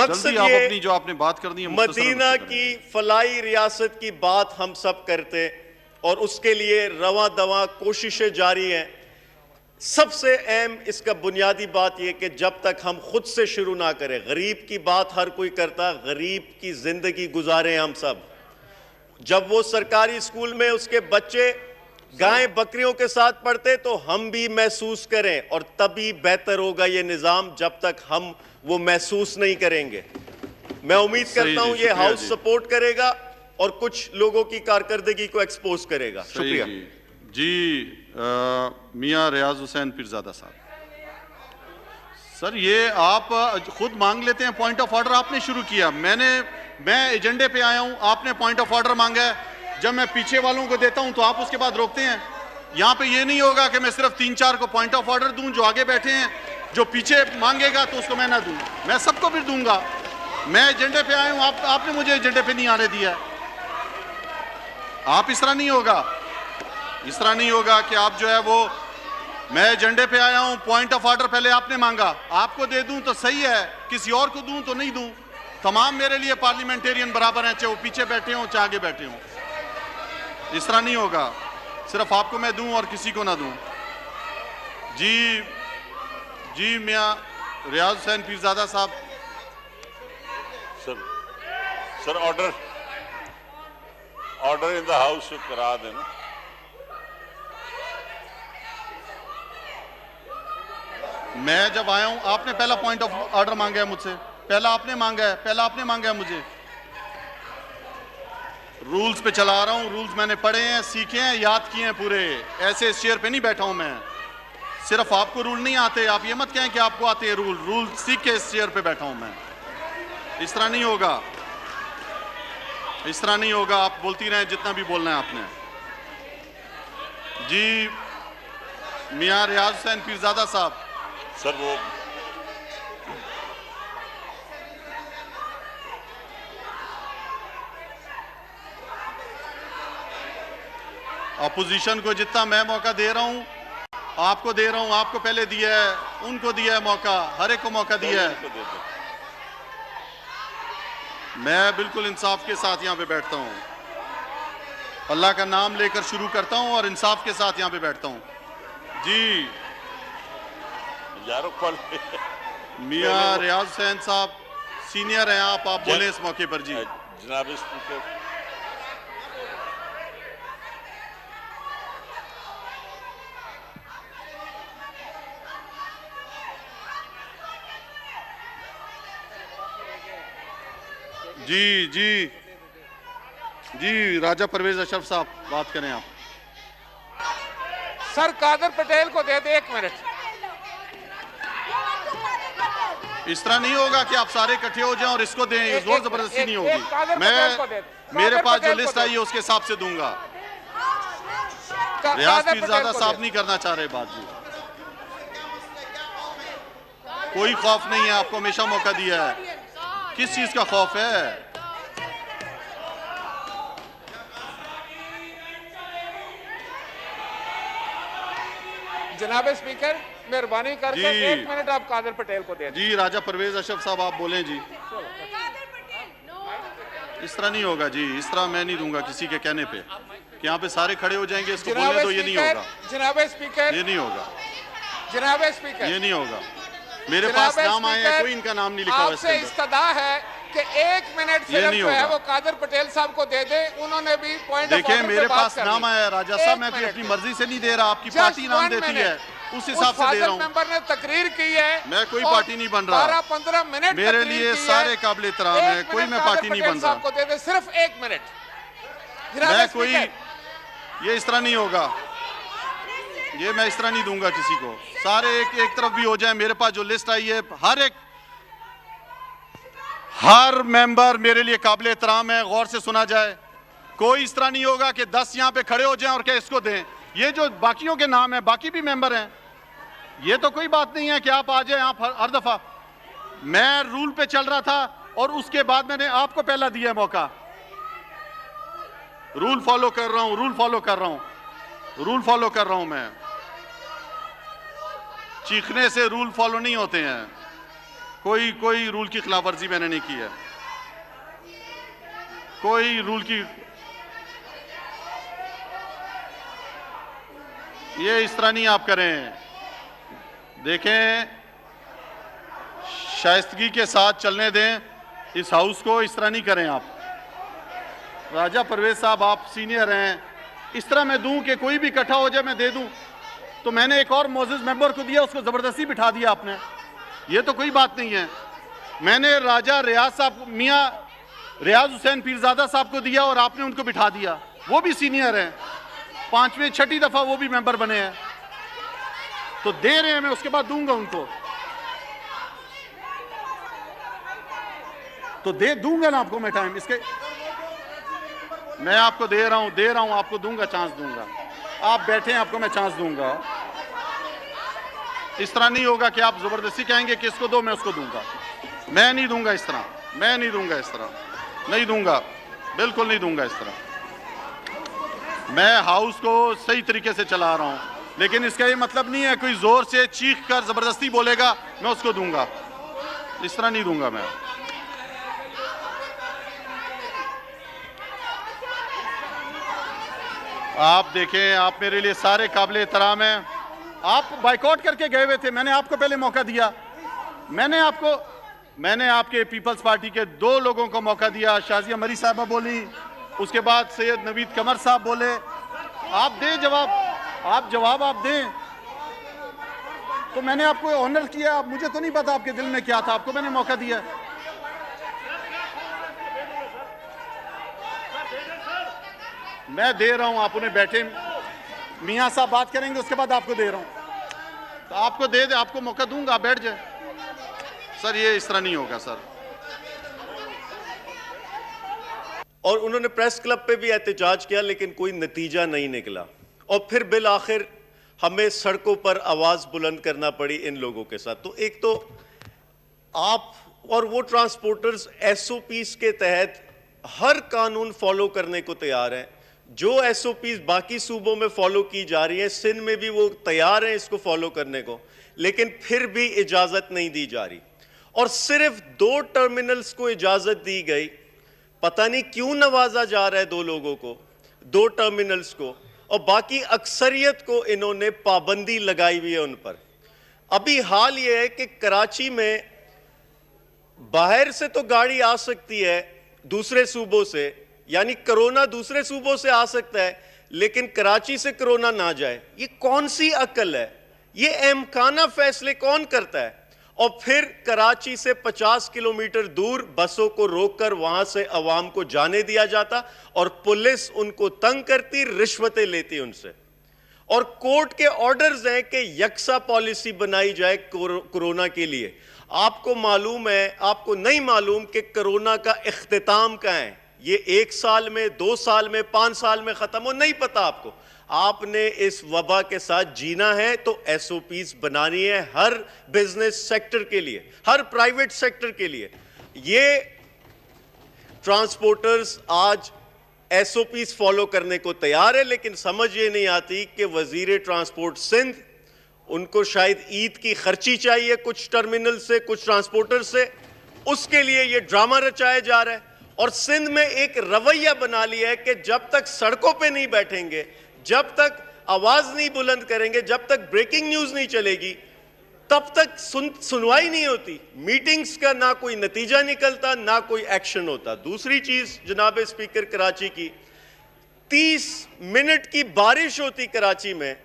मकसद आप ये अपनी जो आपने बात करनी है मदीना की फलाई रियासत की बात हम सब करते और उसके लिए रवा दवा कोशिशें जारी हैं। सबसे अहम इसका बुनियादी बात यह कि जब तक हम खुद से शुरू ना करें, गरीब की बात हर कोई करता, गरीब की जिंदगी गुजारें हम सब। जब वो सरकारी स्कूल में उसके बच्चे गाय बकरियों के साथ पढ़ते तो हम भी महसूस करें, और तभी बेहतर होगा ये निजाम। जब तक हम वो महसूस नहीं करेंगे, मैं उम्मीद करता हूं ये हाउस सपोर्ट करेगा और कुछ लोगों की कारकर्दगी को एक्सपोज करेगा। शुक्रिया जी। मियां रियाज हुसैन पीरजादा साहब, सर ये आप खुद मांग लेते हैं पॉइंट ऑफ ऑर्डर। आपने शुरू किया, मैं एजेंडे पे आया हूं, आपने पॉइंट ऑफ ऑर्डर मांगा है। जब मैं पीछे वालों को देता हूं तो आप उसके बाद रोकते हैं। यहां पे ये नहीं होगा कि मैं सिर्फ 3-4 को पॉइंट ऑफ ऑर्डर दूं, जो आगे बैठे हैं, जो पीछे मांगेगा तो उसको मैं ना दूं, मैं सबको फिर दूंगा। मैं एजेंडे पे आया हूं, आपने मुझे एजेंडे पे नहीं आने दिया। आप इस तरह नहीं होगा, इस तरह नहीं होगा कि आप जो है वो, मैं एजेंडे पे आया हूं, पॉइंट ऑफ ऑर्डर पहले आपने मांगा, आपको दे दूं तो सही है, किसी और को दूं तो नहीं दूं। तमाम मेरे लिए पार्लियामेंटेरियन बराबर हैं, चाहे वो पीछे बैठे हों चाहे आगे बैठे हों। इस तरह नहीं होगा, सिर्फ आपको मैं दूं और किसी को ना दूं। जी मियां रियाज हुसैन पीरजादा साहब। Sir order in the house करा देना। मैं जब आया हूं, आपने पहला पॉइंट ऑफ ऑर्डर मांगा है मुझसे, पहला आपने मांगा है मुझे। रूल्स पे चला रहा हूं, रूल्स मैंने पढ़े हैं, सीखे हैं, याद किए हैं पूरे। ऐसे इस चेयर पे नहीं बैठा हूं मैं। सिर्फ आपको रूल नहीं आते, आप ये मत कहें कि आपको आते हैं रूल सीख के इस चेयर पे बैठा हूं मैं। इस तरह नहीं होगा, इस तरह नहीं होगा। आप बोलती रहें जितना भी बोलना है आपने। जी मियां रियाज हुसैन पीरजादा साहब। सर वो अपोजिशन को जितना मैं मौका दे रहा हूं, आपको दे रहा हूं, आपको पहले दिया है, उनको दिया है मौका, हर एक को मौका दिया है। मैं बिल्कुल इंसाफ के साथ यहां पे बैठता हूं, अल्लाह का नाम लेकर शुरू करता हूं और इंसाफ के साथ यहां पे बैठता हूं। जी मियां रियाज हुसैन साहब सीनियर हैं, आप बोले इस मौके पर। जी जनाब स्पीकर, जी राजा परवेज अशरफ साहब बात करें आप। सर कादर पटेल को दे दे 1 मिनट। इस तरह नहीं होगा कि आप सारे इकट्ठे हो जाएं और इसको दें, जोर जबरदस्ती नहीं होगी। मेरे पास जो लिस्ट आई है उसके हिसाब से दूंगा। रियाज पीरजादा साहब नहीं करना चाह रहे बात। जी कोई खौफ नहीं है, आपको हमेशा मौका दिया है। किस चीज का खौफ है? जनाब स्पीकर मेहरबानी करके 1 मिनट आप कादर पटेल को दे दें। जी राजा परवेज अशरफ साहब आप बोलें। जी इस तरह नहीं होगा जी, इस तरह मैं नहीं दूंगा किसी के कहने पे कि यहाँ पे सारे खड़े हो जाएंगे इसको बोलने दो। ये नहीं होगा जनाब स्पीकर, ये नहीं होगा जनाब स्पीकर, ये नहीं होगा। मेरे पास नाम आए हैं, कोई इनका नाम नहीं लिखा हुआ। आपसे इस्तदा है कि 1 मिनट सिर्फ जो है वो कादर पटेल साहब को दे दे। उन्होंने भी पॉइंट ऑफ ऑर्डर पे बात कर ली। देखिए मेरे पास नाम आया राजा साहब, मैं कोई अपनी मर्जी से नहीं दे रहा, आपकी पार्टी नाम देती है उस हिसाब से दे रहा हूँ। मेंबर ने तकरीर की है, मैं कोई पार्टी नहीं बन रहा। 12-15 मिनट मेरे लिए सारे काबिल एहतराम है, कोई मैं पार्टी नहीं बन रहा। को दे दे सिर्फ 1 मिनट। मैं कोई, ये इस तरह नहीं होगा, ये मैं इस तरह नहीं दूंगा किसी को। सारे एक तरफ भी हो जाए। मेरे पास जो लिस्ट आई है, हर मेंबर मेरे लिए काबिल एहतराम है, गौर से सुना जाए। कोई इस तरह नहीं होगा कि 10 यहाँ पे खड़े हो जाएं और क्या इसको दें। ये जो बाकियों के नाम है, बाकी भी मेंबर हैं, ये तो कोई बात नहीं है कि आप आ जाए आप हर दफा। मैं रूल पे चल रहा था और उसके बाद मैंने आपको पहला दिया मौका। रूल फॉलो कर रहा हूं, रूल फॉलो कर रहा हूं मैं। चीखने से रूल फॉलो नहीं होते हैं। कोई रूल की खिलाफ वर्जी मैंने नहीं की है, कोई रूल की। ये इस तरह नहीं आप करें। देखें, शाइस्तगी के साथ चलने दें इस हाउस को, इस तरह नहीं करें आप। राजा परवेज साहब, आप सीनियर हैं, इस तरह मैं दूं कि कोई भी इकट्ठा हो जाए मैं दे दूं? तो मैंने एक और मोअज़्ज़िज़ मेंबर को दिया, उसको जबरदस्ती बिठा दिया आपने। ये तो कोई बात नहीं है। मैंने राजा रियाज साहब, मियां रियाज हुसैन पीरजादा साहब को दिया और आपने उनको बिठा दिया। वो भी सीनियर हैं, 5वीं 6ठी दफा वो भी मेंबर बने हैं, तो दे रहे हैं, मैं उसके बाद दूंगा उनको, तो दूंगा ना आपको मैं टाइम। इसके मैं आपको दे रहा हूं, आपको दूंगा, चांस दूंगा। आप बैठे हैं, आपको मैं चांस दूंगा। इस तरह नहीं होगा कि आप जबरदस्ती कहेंगे कि इसको दो, मैं उसको दूंगा। मैं नहीं दूंगा इस तरह, मैं नहीं दूंगा इस तरह, नहीं दूंगा, बिल्कुल नहीं दूंगा इस तरह। मैं हाउस को सही तरीके से चला रहा हूं, लेकिन इसका ये मतलब नहीं है कोई जोर से चीख कर जबरदस्ती बोलेगा मैं उसको दूंगा। इस तरह नहीं दूंगा मैं। आप देखें, आप मेरे लिए सारे काबिल एहतराम हैं। आप बाइकआउट करके गए हुए थे, मैंने आपको पहले मौका दिया। मैंने आपके पीपल्स पार्टी के 2 लोगों को मौका दिया। शाजिया मरी साहबा बोली, उसके बाद सैयद नवीद कमर साहब बोले। आप दें जवाब, आप दें। तो मैंने आपको ऑनर किया। मुझे तो नहीं पता आपके दिल में क्या था, आपको मैंने मौका दिया। मैं दे रहा हूं, आप उन्हें बैठे, मियां साहब बात करेंगे, उसके बाद आपको दे रहा हूं। तो आपको दे आपको मौका दूंगा, आप बैठ जाए। सर ये इस तरह नहीं होगा सर। और उन्होंने प्रेस क्लब पे भी एहतजाज किया, लेकिन कोई नतीजा नहीं निकला। और फिर बिल आखिर हमें सड़कों पर आवाज बुलंद करना पड़ी इन लोगों के साथ। तो एक तो आप और वो ट्रांसपोर्टर्स SOPs के तहत हर कानून फॉलो करने को तैयार हैं। जो SOPs बाकी सूबों में फॉलो की जा रही है, सिंध में भी वो तैयार हैं इसको फॉलो करने को, लेकिन फिर भी इजाजत नहीं दी जा रही। और सिर्फ 2 टर्मिनल्स को इजाजत दी गई। पता नहीं क्यों नवाजा जा रहा है 2 लोगों को, 2 टर्मिनल्स को, और बाकी अक्सरियत को इन्होंने पाबंदी लगाई हुई है उन पर। अभी हाल ये है कि कराची में बाहर से तो गाड़ी आ सकती है दूसरे सूबों से, यानी कोरोना दूसरे सूबों से आ सकता है, लेकिन कराची से कोरोना ना जाए। ये कौन सी अक्ल है? ये अहमकाना फैसले कौन करता है? और फिर कराची से 50 किलोमीटर दूर बसों को रोककर वहां से अवाम को जाने दिया जाता और पुलिस उनको तंग करती, रिश्वतें लेती उनसे। और कोर्ट के ऑर्डर्स हैं कि यकसा पॉलिसी बनाई जाए कोरोना के लिए। आपको मालूम है, आपको नहीं मालूम कि कोरोना का इख्तिताम कहाँ है? ये 1 साल में, 2 साल में, 5 साल में खत्म हो, नहीं पता आपको। आपने इस वबा के साथ जीना है तो SOPs बनानी है हर बिजनेस सेक्टर के लिए, हर प्राइवेट सेक्टर के लिए। ये ट्रांसपोर्टर्स आज SOPs फॉलो करने को तैयार है, लेकिन समझ ये नहीं आती कि वजीर ट्रांसपोर्ट सिंध, उनको शायद ईद की खर्ची चाहिए कुछ टर्मिनल से, कुछ ट्रांसपोर्टर से, उसके लिए ये ड्रामा रचाया जा रहा है। और सिंध में एक रवैया बना लिया है कि जब तक सड़कों पे नहीं बैठेंगे, जब तक आवाज नहीं बुलंद करेंगे, जब तक ब्रेकिंग न्यूज नहीं चलेगी, तब तक सुनवाई नहीं होती। मीटिंग्स का ना कोई नतीजा निकलता, ना कोई एक्शन होता। दूसरी चीज जनाब स्पीकर, कराची की 30 मिनट की बारिश होती कराची में,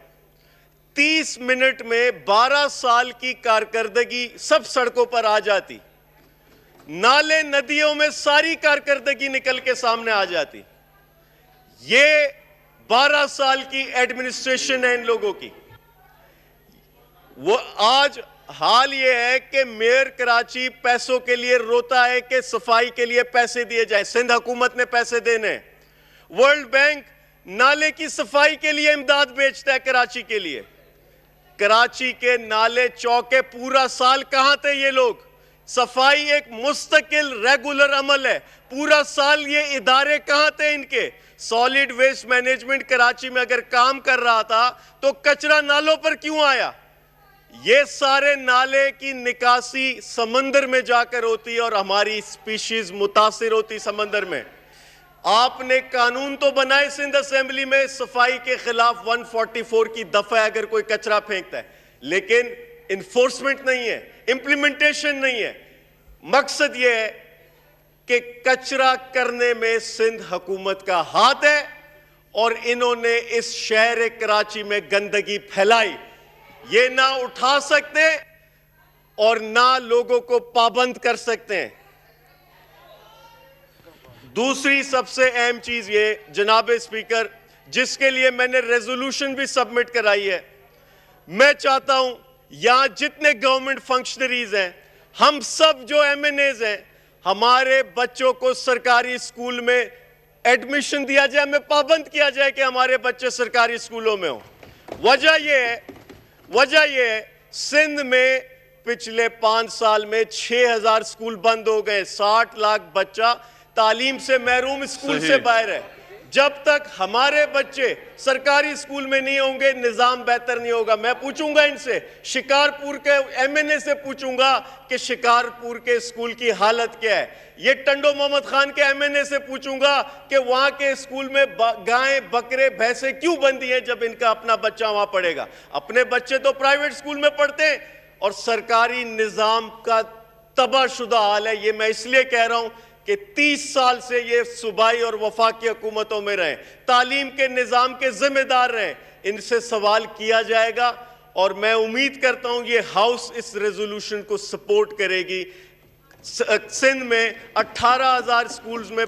30 मिनट में 12 साल की कारकर्दगी सब सड़कों पर आ जाती। नाले नदियों में सारी कारकर्दगी निकल के सामने आ जाती। ये 12 साल की एडमिनिस्ट्रेशन है इन लोगों की। वो आज हाल ये है कि मेयर कराची पैसों के लिए रोता है कि सफाई के लिए पैसे दिए जाए। सिंध हुकूमत ने पैसे देने। वर्ल्ड बैंक नाले की सफाई के लिए इमदाद बेचता है कराची के लिए। कराची के नाले चौके पूरा साल कहां थे ये लोग? सफाई एक मुस्तकिल रेगुलर अमल है, पूरा साल ये इदारे कहां थे इनके? सॉलिड वेस्ट मैनेजमेंट कराची में अगर काम कर रहा था तो कचरा नालों पर क्यों आया? ये सारे नाले की निकासी समंदर में जाकर होती है और हमारी स्पीशीज मुतासिर होती समंदर में। आपने कानून तो बनाए सिंध असेंबली में सफाई के खिलाफ 144 की दफा अगर कोई कचरा फेंकता है, लेकिन इन्फोर्समेंट नहीं है, इंप्लीमेंटेशन नहीं है। मकसद यह है कि कचरा करने में सिंध हुकूमत का हाथ है और इन्होंने इस शहर कराची में गंदगी फैलाई। ये ना उठा सकते और ना लोगों को पाबंद कर सकते हैं। दूसरी सबसे अहम चीज ये जनाब स्पीकर, जिसके लिए मैंने रेजोल्यूशन भी सबमिट कराई है, मैं चाहता हूं यहां जितने गवर्नमेंट फंक्शनरीज हैं, हम सब जो एमएनएज हैं, हमारे बच्चों को सरकारी स्कूल में एडमिशन दिया जाए, हमें पाबंद किया जाए कि हमारे बच्चे सरकारी स्कूलों में हो। वजह यह है सिंध में पिछले 5 साल में 6000 स्कूल बंद हो गए, 60 लाख बच्चा तालीम से महरूम स्कूल से बाहर है। जब तक हमारे बच्चे सरकारी स्कूल में नहीं होंगे, निजाम बेहतर नहीं होगा। मैं पूछूंगा इनसे, शिकारपुर के एमएनए से पूछूंगा कि शिकारपुर के स्कूल की हालत क्या है। ये टंडो मोहम्मद खान के एमएनए से पूछूंगा कि वहां के स्कूल में गायें बकरे भैंसे क्यों बंदी हैं जब इनका अपना बच्चा वहां पढ़ेगा। अपने बच्चे तो प्राइवेट स्कूल में पढ़ते हैं और सरकारी निजाम का तबाहशुदा हाल है। ये मैं इसलिए कह रहा हूं कि 30 साल से ये सूबाई और वफाकी हुकूमतों में रहे, तालीम के निजाम के जिम्मेदार रहे, इनसे सवाल किया जाएगा और मैं उम्मीद करता हूं ये हाउस इस रेजोल्यूशन को सपोर्ट करेगी। सिंध में 18,000 स्कूल्स में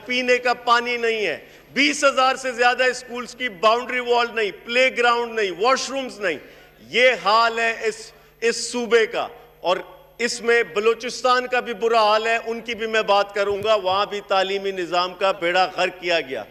पीने का पानी नहीं है, 20,000 से ज्यादा स्कूल्स की बाउंड्री वॉल नहीं, प्ले ग्राउंड नहीं, वॉशरूम्स नहीं। ये हाल है इस सूबे का और इसमें बलूचिस्तान का भी बुरा हाल है, उनकी भी मैं बात करूंगा। वहां भी तालीमी निजाम का बेड़ा गर्क किया गया।